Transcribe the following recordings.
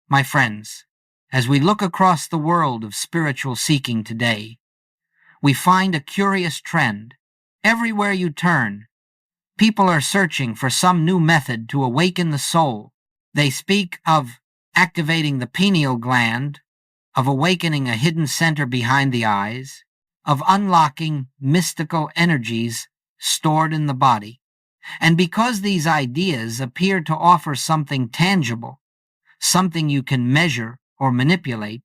My friends, as we look across the world of spiritual seeking today, we find a curious trend. Everywhere you turn, people are searching for some new method to awaken the soul. They speak of activating the pineal gland, of awakening a hidden center behind the eyes, of unlocking mystical energies stored in the body. And because these ideas appear to offer something tangible, something you can measure or manipulate,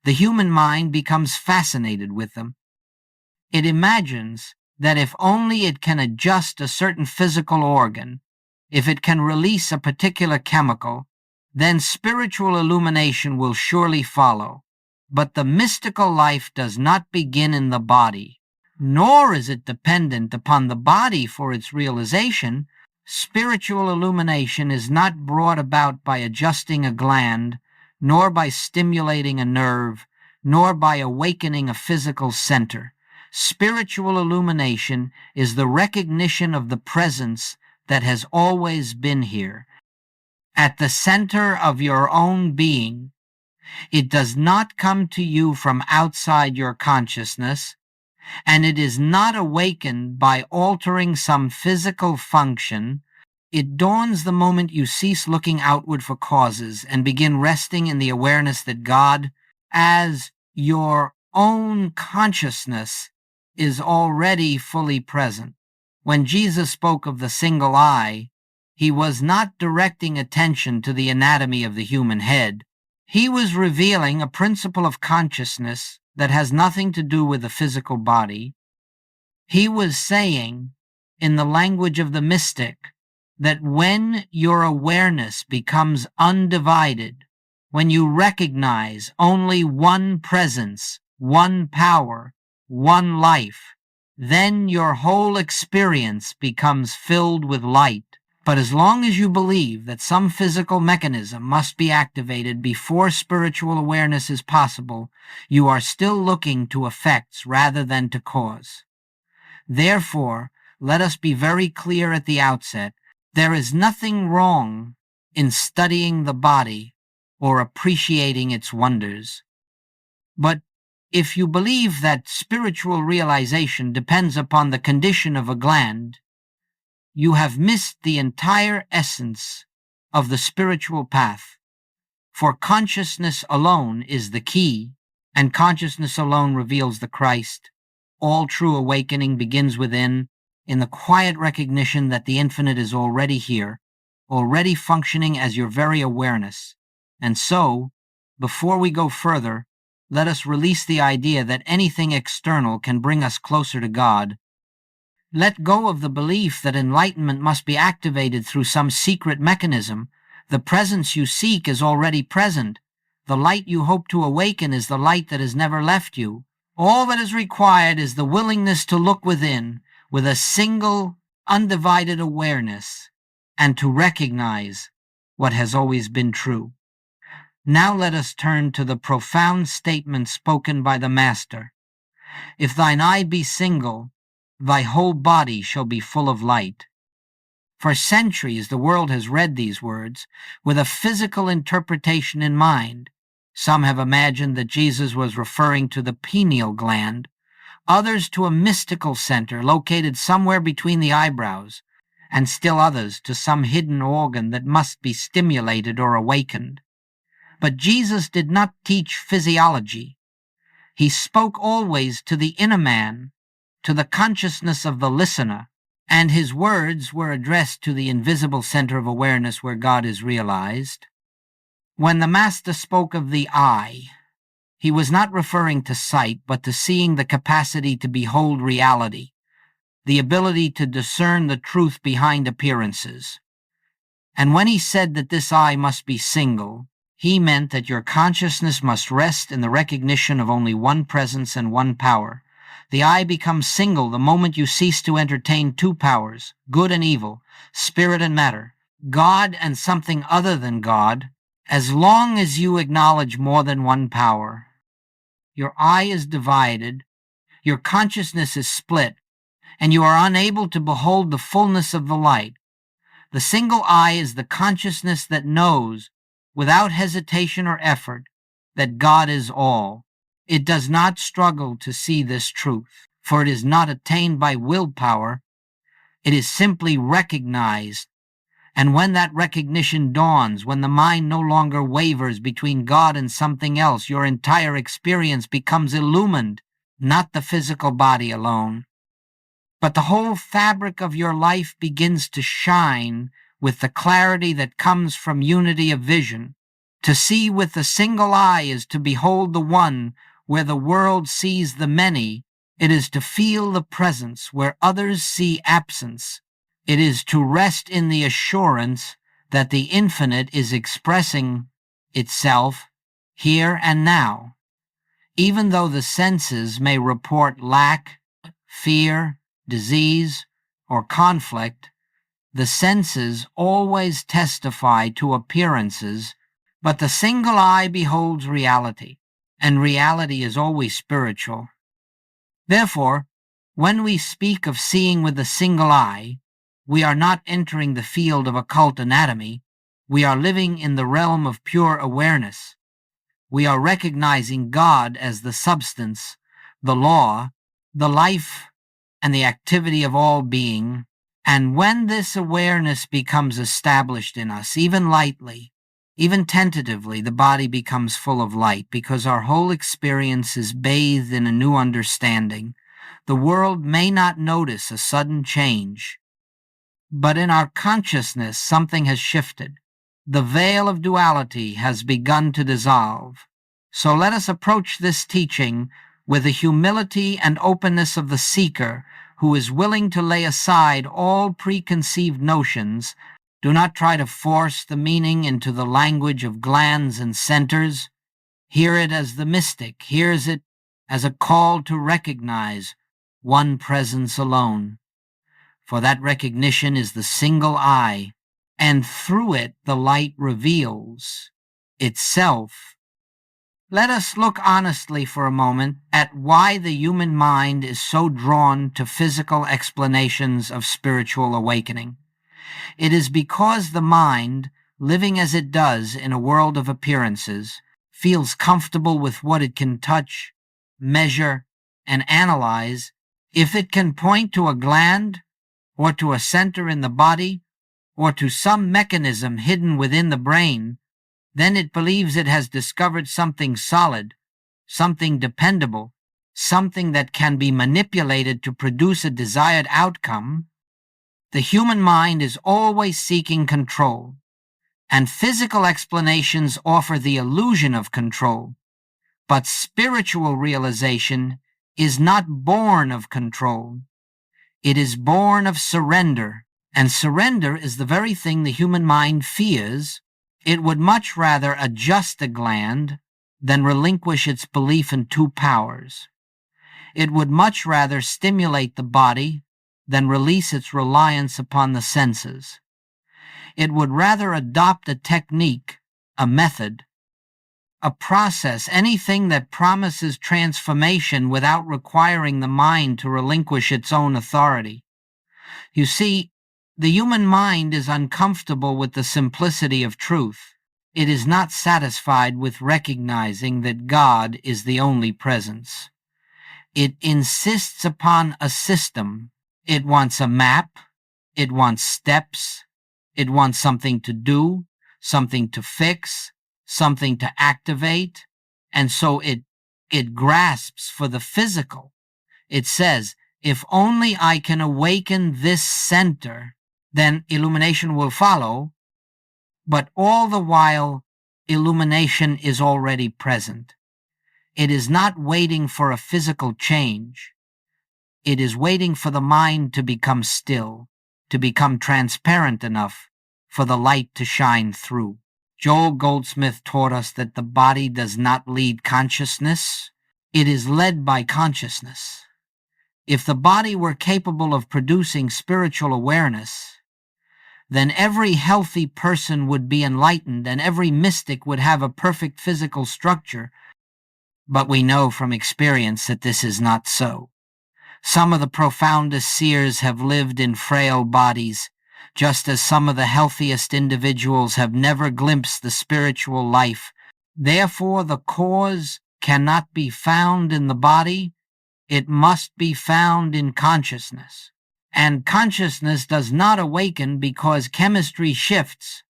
the human mind becomes fascinated with them. It imagines that if only it can adjust a certain physical organ, if it can release a particular chemical, then spiritual illumination will surely follow. But the mystical life does not begin in the body, nor is it dependent upon the body for its realization. Spiritual illumination is not brought about by adjusting a gland, nor by stimulating a nerve, nor by awakening a physical center. Spiritual illumination is the recognition of the presence that has always been here, at the center of your own being. It does not come to you from outside your consciousness, and it is not awakened by altering some physical function. It dawns the moment you cease looking outward for causes and begin resting in the awareness that God, as your own consciousness, is already fully present. When Jesus spoke of the single eye, he was not directing attention to the anatomy of the human head. He was revealing a principle of consciousness that has nothing to do with the physical body. He was saying, in the language of the mystic, that when your awareness becomes undivided, when you recognize only one presence, one power, one life, then your whole experience becomes filled with light. But as long as you believe that some physical mechanism must be activated before spiritual awareness is possible, you are still looking to effects rather than to cause. Therefore, let us be very clear at the outset. There is nothing wrong in studying the body or appreciating its wonders. But if you believe that spiritual realization depends upon the condition of a gland, you have missed the entire essence of the spiritual path. For consciousness alone is the key, and consciousness alone reveals the Christ. All true awakening begins within, in the quiet recognition that the infinite is already here, already functioning as your very awareness. And so, before we go further, let us release the idea that anything external can bring us closer to God. Let go of the belief that enlightenment must be activated through some secret mechanism. The presence you seek is already present. The light you hope to awaken is the light that has never left you. All that is required is the willingness to look within with a single, undivided awareness and to recognize what has always been true. Now let us turn to the profound statement spoken by the Master. If thine eye be single, thy whole body shall be full of light. For centuries the world has read these words with a physical interpretation in mind. Some have imagined that Jesus was referring to the pineal gland, others to a mystical center located somewhere between the eyebrows, and still others to some hidden organ that must be stimulated or awakened. But Jesus did not teach physiology. He spoke always to the inner man, to the consciousness of the listener, and his words were addressed to the invisible center of awareness where God is realized. When the Master spoke of the eye, he was not referring to sight, but to seeing the capacity to behold reality, the ability to discern the truth behind appearances. And when he said that this eye must be single, he meant that your consciousness must rest in the recognition of only one presence and one power. The eye becomes single the moment you cease to entertain two powers, good and evil, spirit and matter, God and something other than God. As long as you acknowledge more than one power, your eye is divided, your consciousness is split, and you are unable to behold the fullness of the light. The single eye is the consciousness that knows without hesitation or effort, that God is all. It does not struggle to see this truth, for it is not attained by willpower. It is simply recognized. And when that recognition dawns, when the mind no longer wavers between God and something else, your entire experience becomes illumined, not the physical body alone, but the whole fabric of your life begins to shine with the clarity that comes from unity of vision. To see with the single eye is to behold the one where the world sees the many. It is to feel the presence where others see absence. It is to rest in the assurance that the infinite is expressing itself here and now. Even though the senses may report lack, fear, disease, or conflict, the senses always testify to appearances, but the single eye beholds reality, and reality is always spiritual. Therefore, when we speak of seeing with the single eye, we are not entering the field of occult anatomy. We are living in the realm of pure awareness. We are recognizing God as the substance, the law, the life, and the activity of all being. And when this awareness becomes established in us, even lightly, even tentatively, the body becomes full of light because our whole experience is bathed in a new understanding. The world may not notice a sudden change, but in our consciousness something has shifted. The veil of duality has begun to dissolve. So let us approach this teaching with the humility and openness of the seeker who is willing to lay aside all preconceived notions. Do not try to force the meaning into the language of glands and centers. Hear it as the mystic hears it, as a call to recognize one presence alone. For that recognition is the single eye, and through it the light reveals itself. Let us look honestly for a moment at why the human mind is so drawn to physical explanations of spiritual awakening. It is because the mind, living as it does in a world of appearances, feels comfortable with what it can touch, measure, and analyze. If it can point to a gland, or to a center in the body, or to some mechanism hidden within the brain, then it believes it has discovered something solid, something dependable, something that can be manipulated to produce a desired outcome. The human mind is always seeking control, and physical explanations offer the illusion of control. But spiritual realization is not born of control. It is born of surrender, and surrender is the very thing the human mind fears. It would much rather adjust a gland than relinquish its belief in two powers. It would much rather stimulate the body than release its reliance upon the senses. It would rather adopt a technique, a method, a process, anything that promises transformation without requiring the mind to relinquish its own authority. You see, the human mind is uncomfortable with the simplicity of truth. It is not satisfied with recognizing that God is the only presence. It insists upon a system. It wants a map. It wants steps. It wants something to do, something to fix, something to activate. And so it grasps for the physical. It says, if only I can awaken this center, then illumination will follow. But all the while, illumination is already present. It is not waiting for a physical change. It is waiting for the mind to become still, to become transparent enough for the light to shine through. Joel Goldsmith taught us that the body does not lead consciousness. It is led by consciousness. If the body were capable of producing spiritual awareness, then every healthy person would be enlightened and every mystic would have a perfect physical structure. But we know from experience that this is not so. Some of the profoundest seers have lived in frail bodies. just as some of the healthiest individuals have never glimpsed the spiritual life. Therefore, the cause cannot be found in the body, it must be found in consciousness. And consciousness does not awaken because chemistry shifts.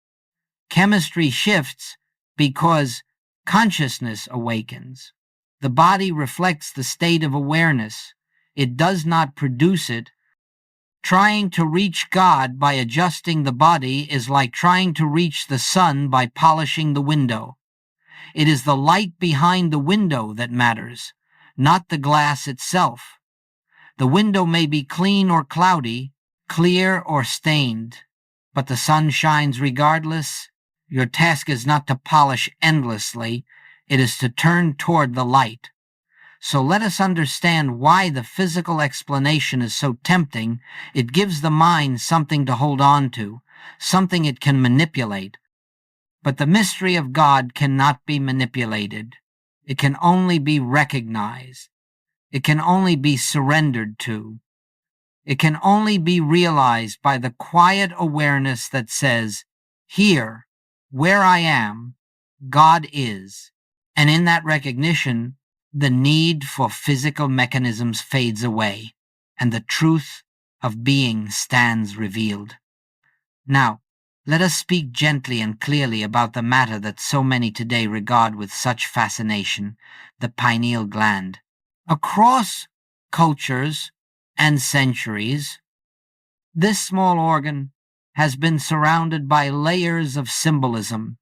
Chemistry shifts because consciousness awakens. The body reflects the state of awareness. It does not produce it. Trying to reach God by adjusting the body is like trying to reach the sun by polishing the window. It is the light behind the window that matters, not the glass itself. The window may be clean or cloudy, clear or stained, but the sun shines regardless. Your task is not to polish endlessly, it is to turn toward the light. So let us understand why the physical explanation is so tempting. It gives the mind something to hold on to, something it can manipulate. But the mystery of God cannot be manipulated. It can only be recognized. It can only be surrendered to. It can only be realized by the quiet awareness that says, here, where I am, God is. And in that recognition, the need for physical mechanisms fades away, and the truth of being stands revealed. Now, let us speak gently and clearly about the matter that so many today regard with such fascination, the pineal gland. Across cultures and centuries, this small organ has been surrounded by layers of symbolism.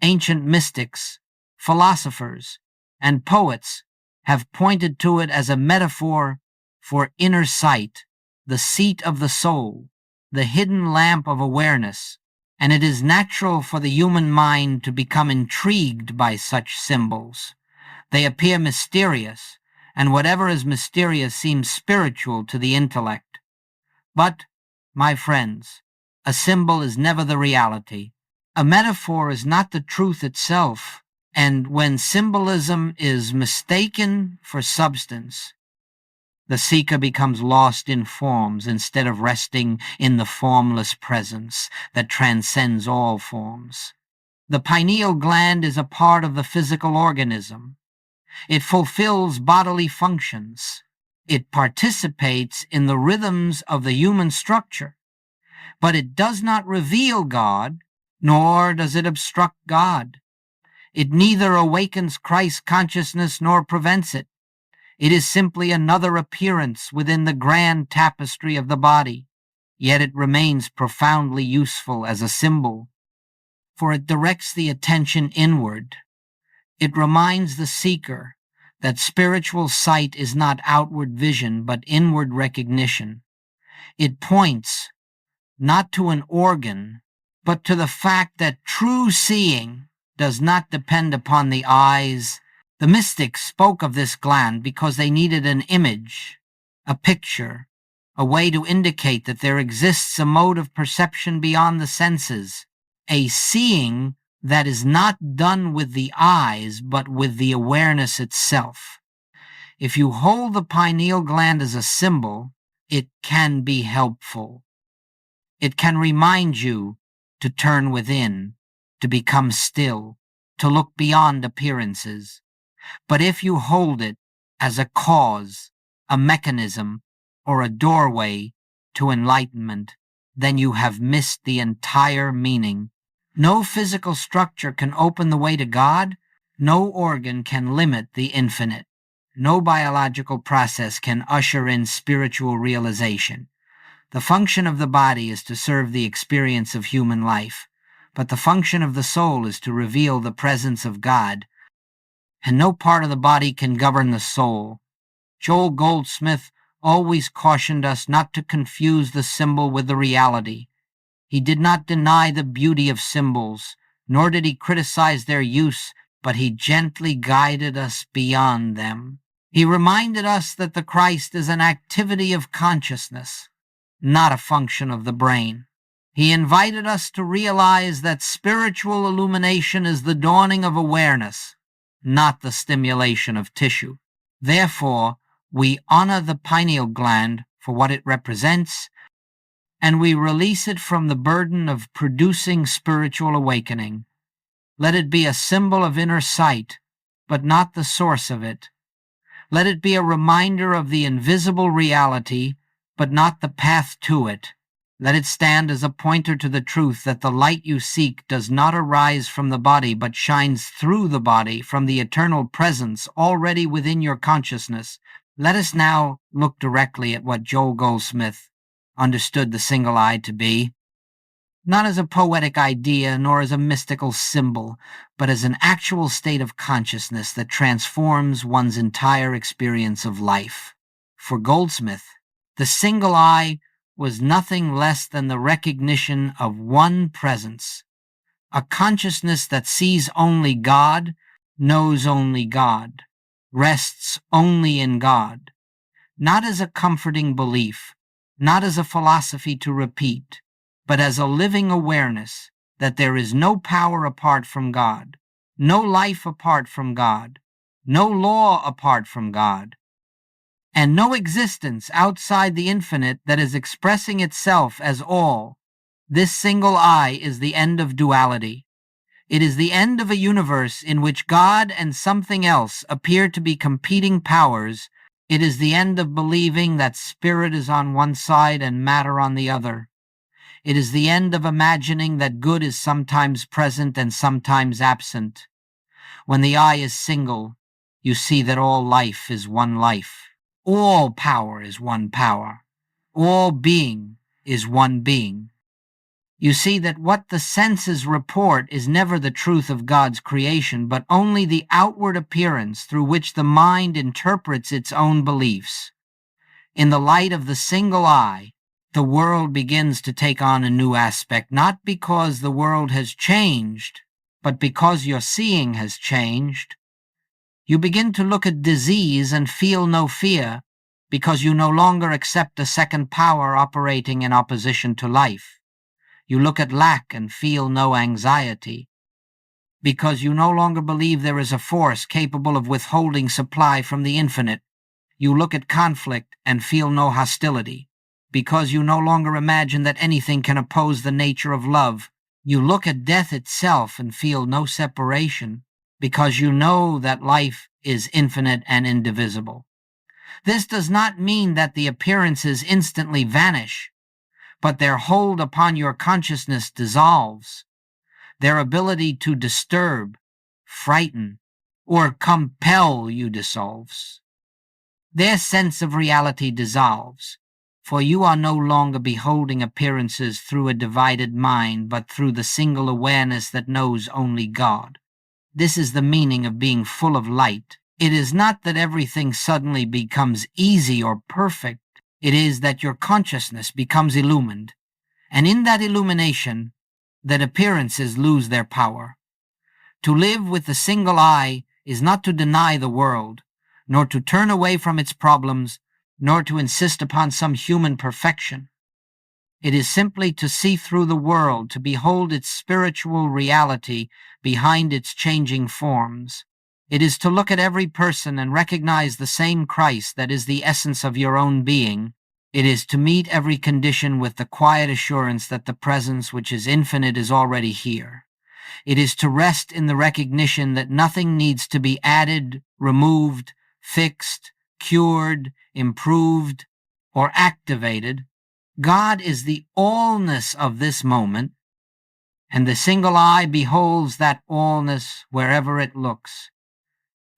Ancient mystics, philosophers, and poets have pointed to it as a metaphor for inner sight, the seat of the soul, the hidden lamp of awareness, and it is natural for the human mind to become intrigued by such symbols. They appear mysterious, and whatever is mysterious seems spiritual to the intellect. But, my friends, a symbol is never the reality. A metaphor is not the truth itself, and when symbolism is mistaken for substance, the seeker becomes lost in forms instead of resting in the formless presence that transcends all forms. The pineal gland is a part of the physical organism. It fulfills bodily functions. It participates in the rhythms of the human structure, but it does not reveal God, nor does it obstruct God. It neither awakens Christ's consciousness nor prevents it. It is simply another appearance within the grand tapestry of the body, yet it remains profoundly useful as a symbol, for it directs the attention inward. It reminds the seeker that spiritual sight is not outward vision but inward recognition. It points not to an organ, but to the fact that true seeing does not depend upon the eyes. The mystics spoke of this gland because they needed an image, a picture, a way to indicate that there exists a mode of perception beyond the senses, a seeing that is not done with the eyes but with the awareness itself. If you hold the pineal gland as a symbol, it can be helpful. It can remind you to turn within, to become still, to look beyond appearances. But if you hold it as a cause, a mechanism, or a doorway to enlightenment, then you have missed the entire meaning. No physical structure can open the way to God. No organ can limit the infinite. No biological process can usher in spiritual realization. The function of the body is to serve the experience of human life, but the function of the soul is to reveal the presence of God, and no part of the body can govern the soul. Joel Goldsmith always cautioned us not to confuse the symbol with the reality. He did not deny the beauty of symbols, nor did he criticize their use, but he gently guided us beyond them. He reminded us that the Christ is an activity of consciousness, not a function of the brain. He invited us to realize that spiritual illumination is the dawning of awareness, not the stimulation of tissue. Therefore, we honor the pineal gland for what it represents and we release it from the burden of producing spiritual awakening. Let it be a symbol of inner sight, but not the source of it. Let it be a reminder of the invisible reality, but not the path to it. Let it stand as a pointer to the truth that the light you seek does not arise from the body, but shines through the body from the eternal presence already within your consciousness. Let us now look directly at what Joel Goldsmith understood the single eye to be, not as a poetic idea nor as a mystical symbol, but as an actual state of consciousness that transforms one's entire experience of life. For Goldsmith, the single eye was nothing less than the recognition of one presence, a consciousness that sees only God, knows only God, rests only in God, not as a comforting belief, not as a philosophy to repeat, but as a living awareness that there is no power apart from God, no life apart from God, no law apart from God, and no existence outside the infinite that is expressing itself as all. This single eye is the end of duality. It is the end of a universe in which God and something else appear to be competing powers. It is the end of believing that spirit is on one side and matter on the other. It is the end of imagining that good is sometimes present and sometimes absent. When the eye is single, you see that all life is one life. All power is one power. All being is one being. You see that what the senses report is never the truth of God's creation, but only the outward appearance through which the mind interprets its own beliefs. In the light of the single eye, the world begins to take on a new aspect, not because the world has changed, but because your seeing has changed. You begin to look at disease and feel no fear, because you no longer accept a second power operating in opposition to life. You look at lack and feel no anxiety, because you no longer believe there is a force capable of withholding supply from the infinite. You look at conflict and feel no hostility, because you no longer imagine that anything can oppose the nature of love. You look at death itself and feel no separation, because you know that life is infinite and indivisible. This does not mean that the appearances instantly vanish, but their hold upon your consciousness dissolves. Their ability to disturb, frighten, or compel you dissolves. Their sense of reality dissolves, for you are no longer beholding appearances through a divided mind, but through the single awareness that knows only God. This is the meaning of being full of light. It is not that everything suddenly becomes easy or perfect. It is that your consciousness becomes illumined, and in that illumination, that appearances lose their power. To live with the single eye is not to deny the world, nor to turn away from its problems, nor to insist upon some human perfection. It is simply to see through the world, to behold its spiritual reality behind its changing forms. It is to look at every person and recognize the same Christ that is the essence of your own being. It is to meet every condition with the quiet assurance that the presence which is infinite is already here. It is to rest in the recognition that nothing needs to be added, removed, fixed, cured, improved, or activated. God is the allness of this moment, and the single eye beholds that allness wherever it looks.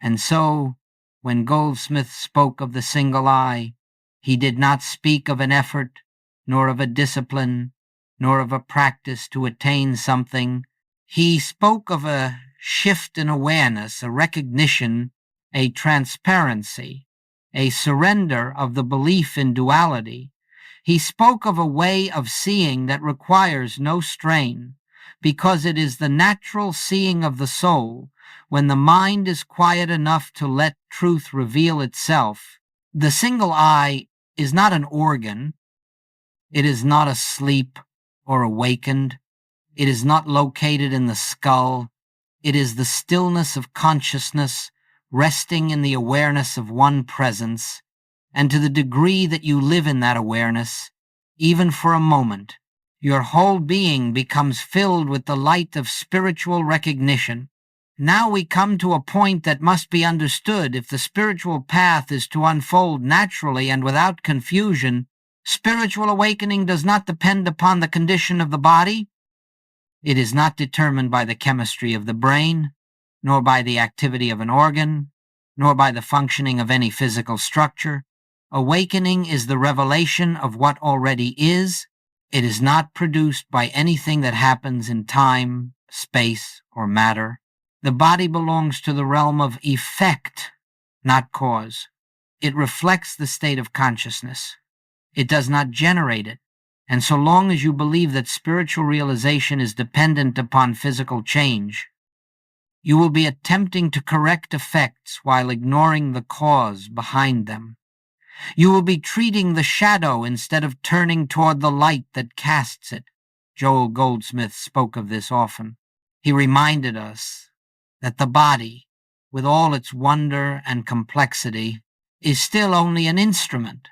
And so, when Goldsmith spoke of the single eye, he did not speak of an effort, nor of a discipline, nor of a practice to attain something. He spoke of a shift in awareness, a recognition, a transparency, a surrender of the belief in duality. He spoke of a way of seeing that requires no strain, because it is the natural seeing of the soul when the mind is quiet enough to let truth reveal itself. The single eye is not an organ. It is not asleep or awakened. It is not located in the skull. It is the stillness of consciousness resting in the awareness of one presence. And to the degree that you live in that awareness, even for a moment, your whole being becomes filled with the light of spiritual recognition. Now we come to a point that must be understood. If the spiritual path is to unfold naturally and without confusion, spiritual awakening does not depend upon the condition of the body. It is not determined by the chemistry of the brain, nor by the activity of an organ, nor by the functioning of any physical structure. Awakening is the revelation of what already is. It is not produced by anything that happens in time, space, or matter. The body belongs to the realm of effect, not cause. It reflects the state of consciousness. It does not generate it. And so long as you believe that spiritual realization is dependent upon physical change, you will be attempting to correct effects while ignoring the cause behind them. You will be treating the shadow instead of turning toward the light that casts it. Joel Goldsmith spoke of this often. He reminded us that the body, with all its wonder and complexity, is still only an instrument.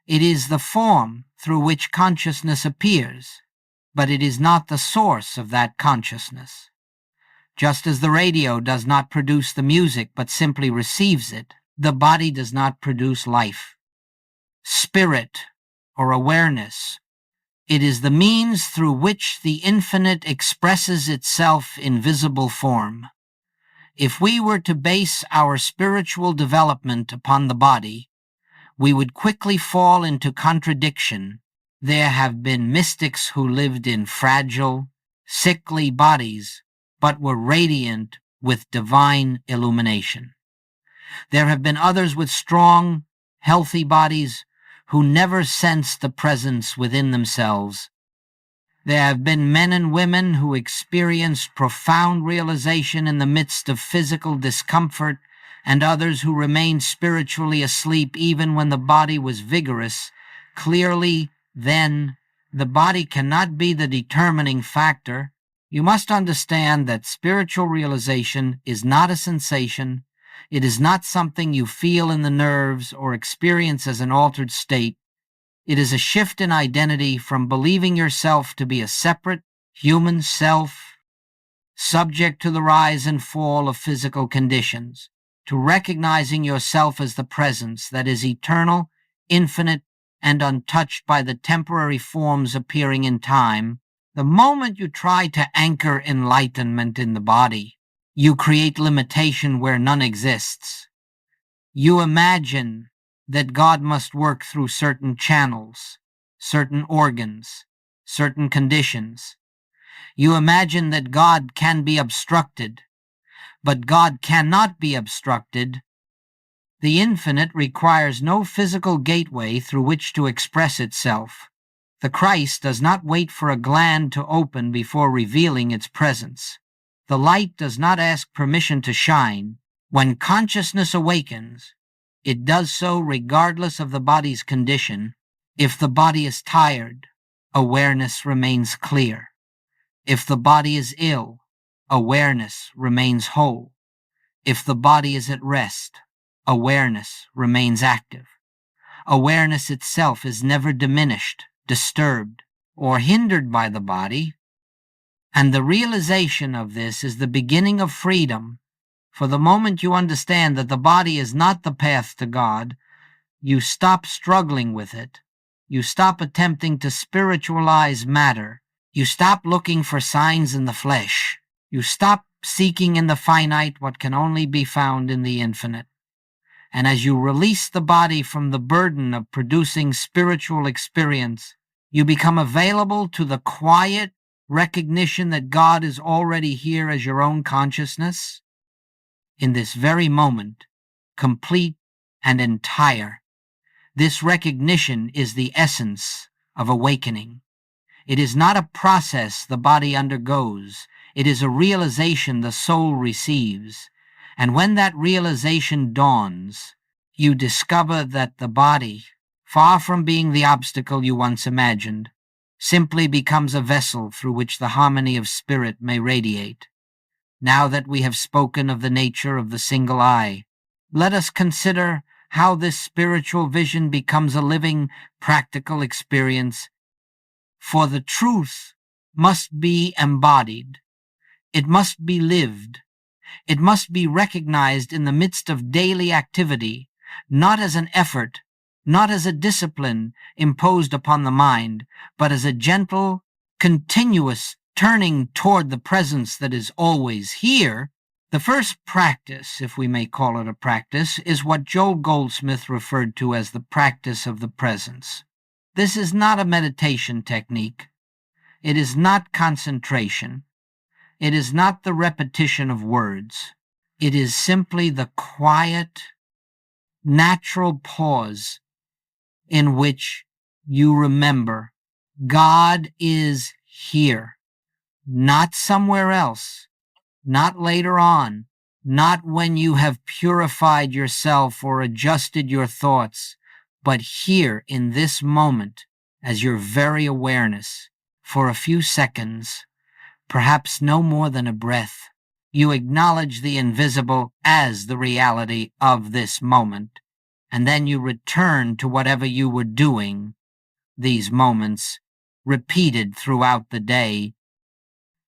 It is the form through which consciousness appears, but it is not the source of that consciousness. Just as the radio does not produce the music but simply receives it, the body does not produce life. Spirit, or awareness, it is the means through which the infinite expresses itself in visible form. If we were to base our spiritual development upon the body, we would quickly fall into contradiction. There have been mystics who lived in fragile, sickly bodies, but were radiant with divine illumination. There have been others with strong, healthy bodies who never sensed the presence within themselves. There have been men and women who experienced profound realization in the midst of physical discomfort, and others who remained spiritually asleep even when the body was vigorous. Clearly, then, the body cannot be the determining factor. You must understand that spiritual realization is not a sensation. It is not something you feel in the nerves or experience as an altered state. It is a shift in identity from believing yourself to be a separate human self, subject to the rise and fall of physical conditions, to recognizing yourself as the presence that is eternal, infinite, and untouched by the temporary forms appearing in time. The moment you try to anchor enlightenment in the body, you create limitation where none exists. You imagine that God must work through certain channels, certain organs, certain conditions. You imagine that God can be obstructed, but God cannot be obstructed. The infinite requires no physical gateway through which to express itself. The Christ does not wait for a gland to open before revealing its presence. The light does not ask permission to shine. When consciousness awakens, it does so regardless of the body's condition. If the body is tired, awareness remains clear. If the body is ill, awareness remains whole. If the body is at rest, awareness remains active. Awareness itself is never diminished, disturbed, or hindered by the body, and the realization of this is the beginning of freedom. For the moment you understand that the body is not the path to God, you stop struggling with it. You stop attempting to spiritualize matter. You stop looking for signs in the flesh. You stop seeking in the finite what can only be found in the infinite. And as you release the body from the burden of producing spiritual experience, you become available to the quiet recognition that God is already here as your own consciousness, in this very moment, complete and entire. This recognition is the essence of awakening. It is not a process the body undergoes. It is a realization the soul receives. And when that realization dawns, you discover that the body, far from being the obstacle you once imagined, simply becomes a vessel through which the harmony of spirit may radiate. Now that we have spoken of the nature of the single eye, let us consider how this spiritual vision becomes a living, practical experience. For the truth must be embodied. It must be lived. It must be recognized in the midst of daily activity, not as an effort, not as a discipline imposed upon the mind, but as a gentle, continuous turning toward the presence that is always here. The first practice, if we may call it a practice, is what Joel Goldsmith referred to as the practice of the presence. This is not a meditation technique. It is not concentration. It is not the repetition of words. It is simply the quiet, natural pause in which you remember God is here, not somewhere else, not later on, not when you have purified yourself or adjusted your thoughts, but here in this moment as your very awareness for a few seconds, perhaps no more than a breath. You acknowledge the invisible as the reality of this moment, and then you return to whatever you were doing, these moments, repeated throughout the day.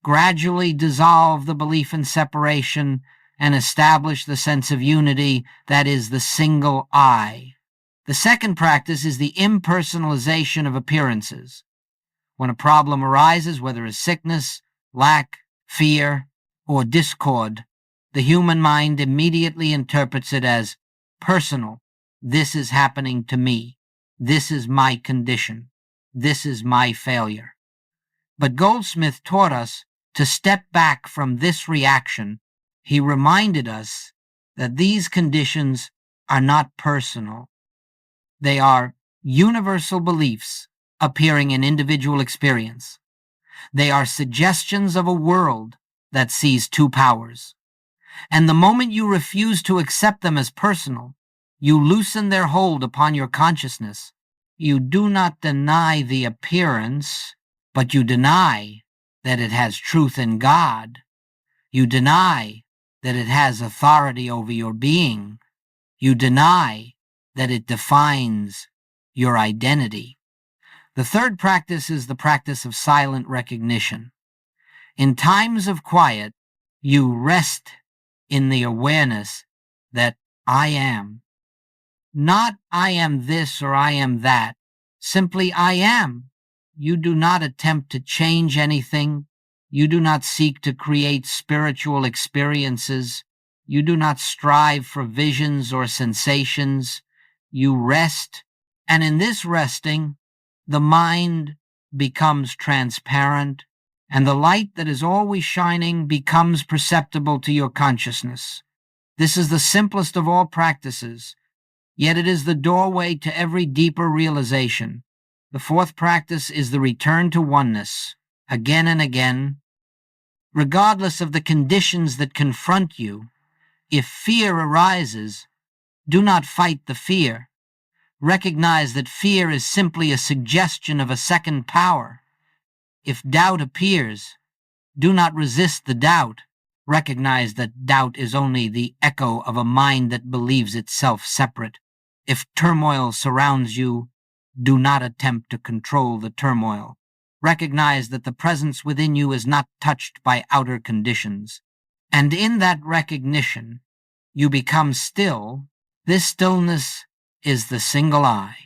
Gradually dissolve the belief in separation and establish the sense of unity that is the single I. The second practice is the impersonalization of appearances. When a problem arises, whether it's sickness, lack, fear, or discord, the human mind immediately interprets it as personal. This is happening to me. This is my condition. This is my failure. But Goldsmith taught us to step back from this reaction. He reminded us that these conditions are not personal. They are universal beliefs appearing in individual experience. They are suggestions of a world that sees two powers. And the moment you refuse to accept them as personal, you loosen their hold upon your consciousness. You do not deny the appearance, but you deny that it has truth in God. You deny that it has authority over your being. You deny that it defines your identity. The third practice is the practice of silent recognition. In times of quiet, you rest in the awareness that I am. Not I am this or I am that. Simply I am. You do not attempt to change anything. You do not seek to create spiritual experiences. You do not strive for visions or sensations. You rest, and in this resting, the mind becomes transparent, and the light that is always shining becomes perceptible to your consciousness. This is the simplest of all practices, yet it is the doorway to every deeper realization. The fourth practice is the return to oneness, again and again. Regardless of the conditions that confront you, if fear arises, do not fight the fear. Recognize that fear is simply a suggestion of a second power. If doubt appears, do not resist the doubt. Recognize that doubt is only the echo of a mind that believes itself separate. If turmoil surrounds you, do not attempt to control the turmoil. Recognize that the presence within you is not touched by outer conditions. And in that recognition, you become still. This stillness is the single I.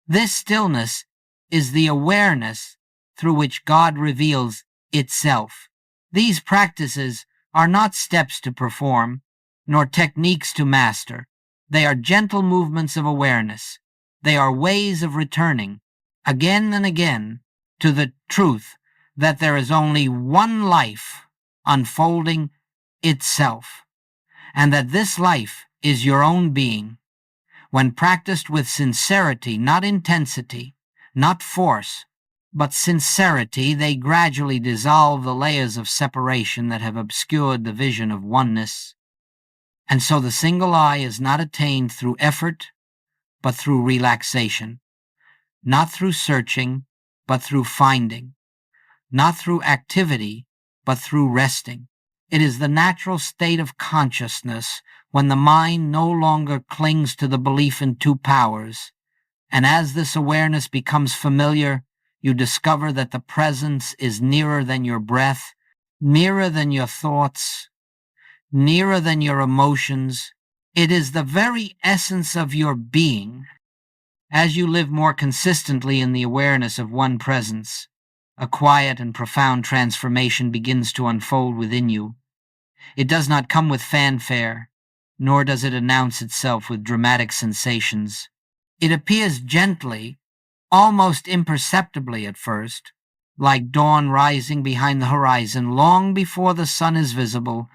This stillness is the awareness through which God reveals itself. These practices are not steps to perform, nor techniques to master. They are gentle movements of awareness. They are ways of returning, again and again, to the truth that there is only one life unfolding itself, and that this life is your own being. When practiced with sincerity, not intensity, not force, but sincerity, they gradually dissolve the layers of separation that have obscured the vision of oneness. And so the single I is not attained through effort, but through relaxation, not through searching, but through finding, not through activity, but through resting. It is the natural state of consciousness when the mind no longer clings to the belief in two powers, and as this awareness becomes familiar, you discover that the presence is nearer than your breath, nearer than your thoughts, nearer than your emotions. It is the very essence of your being. As you live more consistently in the awareness of one presence, a quiet and profound transformation begins to unfold within you. It does not come with fanfare, nor does it announce itself with dramatic sensations. It appears gently, almost imperceptibly at first, like dawn rising behind the horizon long before the sun is visible.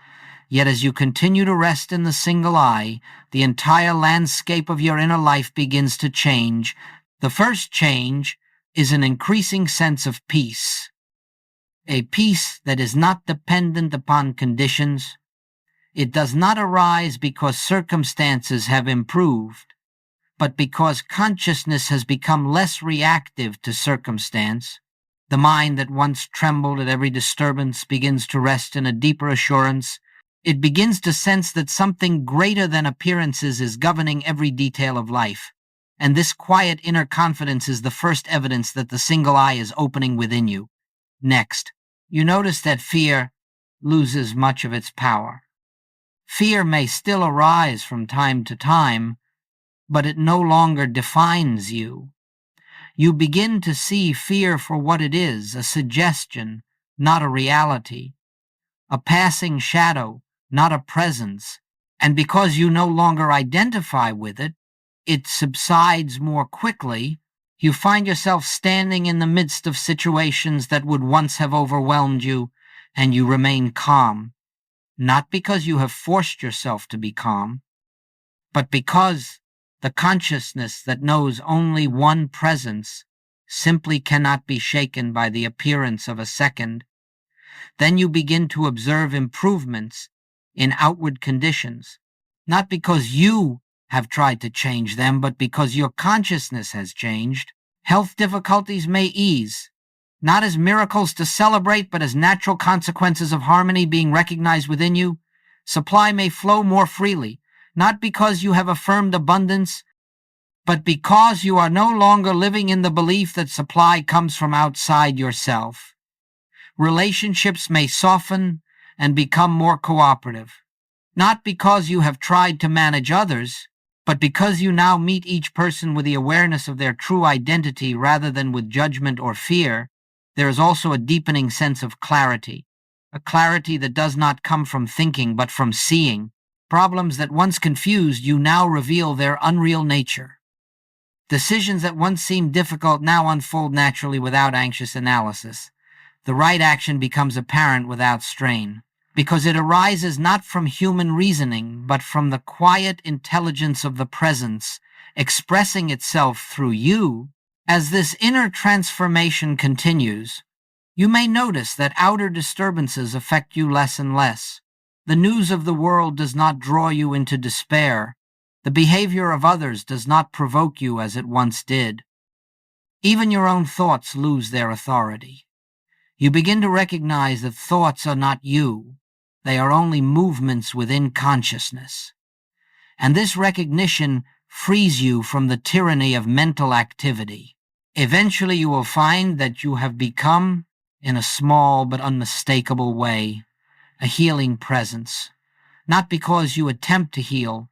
Yet as you continue to rest in the single eye, the entire landscape of your inner life begins to change. The first change is an increasing sense of peace, a peace that is not dependent upon conditions. It does not arise because circumstances have improved, but because consciousness has become less reactive to circumstance. The mind that once trembled at every disturbance begins to rest in a deeper assurance. It begins to sense that something greater than appearances is governing every detail of life, and this quiet inner confidence is the first evidence that the single eye is opening within you. Next, you notice that fear loses much of its power. Fear may still arise from time to time, but it no longer defines you. You begin to see fear for what it is, a suggestion, not a reality, a passing shadow, not a presence, and because you no longer identify with it, it subsides more quickly. You find yourself standing in the midst of situations that would once have overwhelmed you, and you remain calm, not because you have forced yourself to be calm, but because the consciousness that knows only one presence simply cannot be shaken by the appearance of a second. Then you begin to observe improvements in outward conditions, not because you have tried to change them, but because your consciousness has changed. Health difficulties may ease, not as miracles to celebrate, but as natural consequences of harmony being recognized within you. Supply may flow more freely, not because you have affirmed abundance, but because you are no longer living in the belief that supply comes from outside yourself. Relationships may soften and become more cooperative, not because you have tried to manage others, but because you now meet each person with the awareness of their true identity rather than with judgment or fear. There is also a deepening sense of clarity, a clarity that does not come from thinking but from seeing. Problems that once confused you now reveal their unreal nature. Decisions that once seemed difficult now unfold naturally without anxious analysis. The right action becomes apparent without strain, because it arises not from human reasoning, but from the quiet intelligence of the presence, expressing itself through you. As this inner transformation continues, you may notice that outer disturbances affect you less and less. The news of the world does not draw you into despair. The behavior of others does not provoke you as it once did. Even your own thoughts lose their authority. You begin to recognize that thoughts are not you. They are only movements within consciousness. And this recognition frees you from the tyranny of mental activity. Eventually you will find that you have become, in a small but unmistakable way, a healing presence, not because you attempt to heal,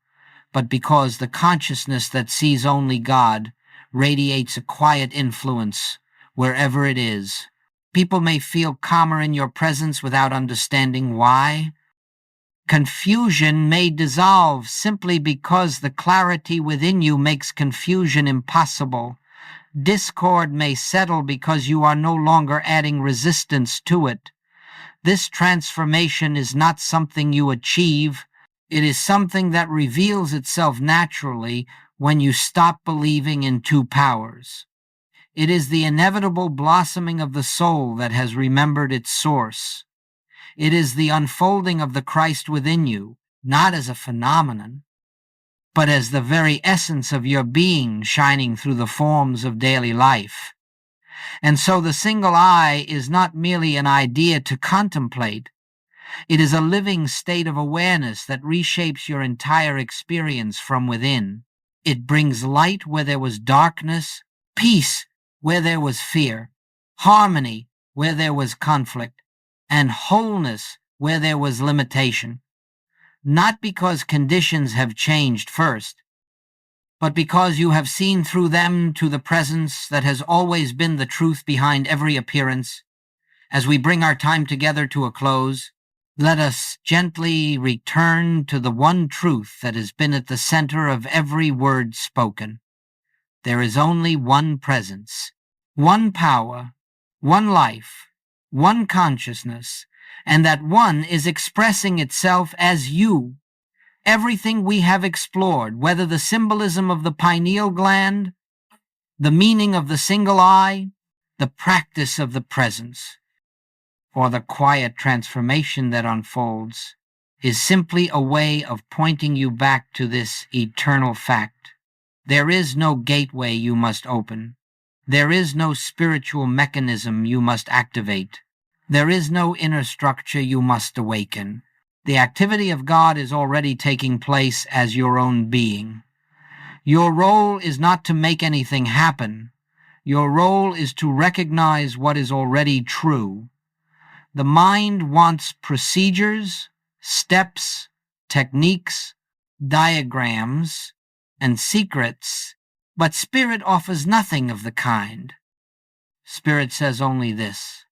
but because the consciousness that sees only God radiates a quiet influence wherever it is. People may feel calmer in your presence without understanding why. Confusion may dissolve simply because the clarity within you makes confusion impossible. Discord may settle because you are no longer adding resistance to it. This transformation is not something you achieve. It is something that reveals itself naturally when you stop believing in two powers. It is the inevitable blossoming of the soul that has remembered its source. It is the unfolding of the Christ within you, not as a phenomenon, but as the very essence of your being shining through the forms of daily life. And so the single eye is not merely an idea to contemplate, It is a living state of awareness that reshapes your entire experience from within. It brings light where there was darkness, peace where there was fear, harmony where there was conflict, and wholeness where there was limitation. Not because conditions have changed first, but because you have seen through them to the presence that has always been the truth behind every appearance. As we bring our time together to a close, let us gently return to the one truth that has been at the center of every word spoken. There is only one presence, one power, one life, one consciousness, and that one is expressing itself as you. Everything we have explored, whether the symbolism of the pineal gland, the meaning of the single eye, the practice of the presence, or the quiet transformation that unfolds, is simply a way of pointing you back to this eternal fact. There is no gateway you must open. There is no spiritual mechanism you must activate. There is no inner structure you must awaken. The activity of God is already taking place as your own being. Your role is not to make anything happen. Your role is to recognize what is already true. The mind wants procedures, steps, techniques, diagrams, and secrets, but Spirit offers nothing of the kind. Spirit says only this: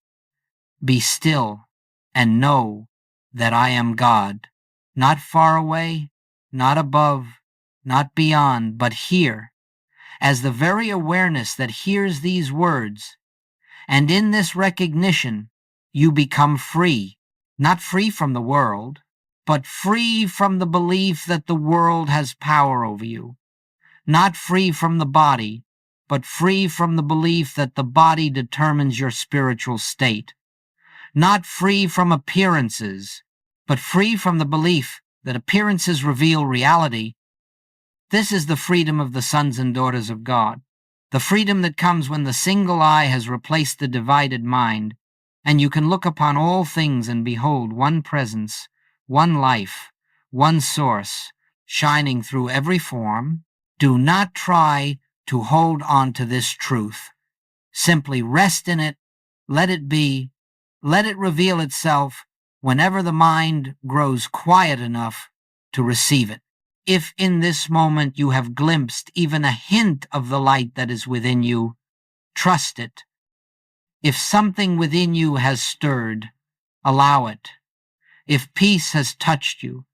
be still and know that I am God, not far away, not above, not beyond, but here, as the very awareness that hears these words. And in this recognition, you become free, not free from the world, but free from the belief that the world has power over you, not free from the body, but free from the belief that the body determines your spiritual state, not free from appearances, but free from the belief that appearances reveal reality. This is the freedom of the sons and daughters of God, the freedom that comes when the single eye has replaced the divided mind, and you can look upon all things and behold one presence, one life, one source, shining through every form. Do not try to hold on to this truth. Simply rest in it, let it be, let it reveal itself whenever the mind grows quiet enough to receive it. If in this moment you have glimpsed even a hint of the light that is within you, trust it. If something within you has stirred, allow it. If peace has touched you,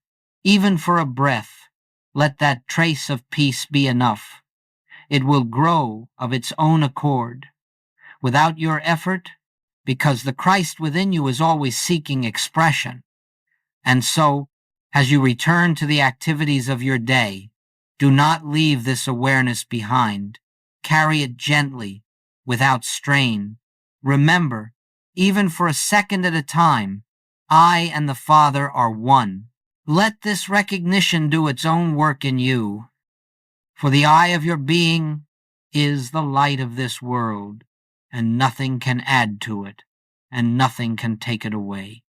even for a breath, let that trace of peace be enough. It will grow of its own accord, without your effort, because the Christ within you is always seeking expression. And so, as you return to the activities of your day, do not leave this awareness behind. Carry it gently, without strain. Remember, even for a second at a time, I and the Father are one. Let this recognition do its own work in you. For the eye of your being is the light of this world, and nothing can add to it, and nothing can take it away.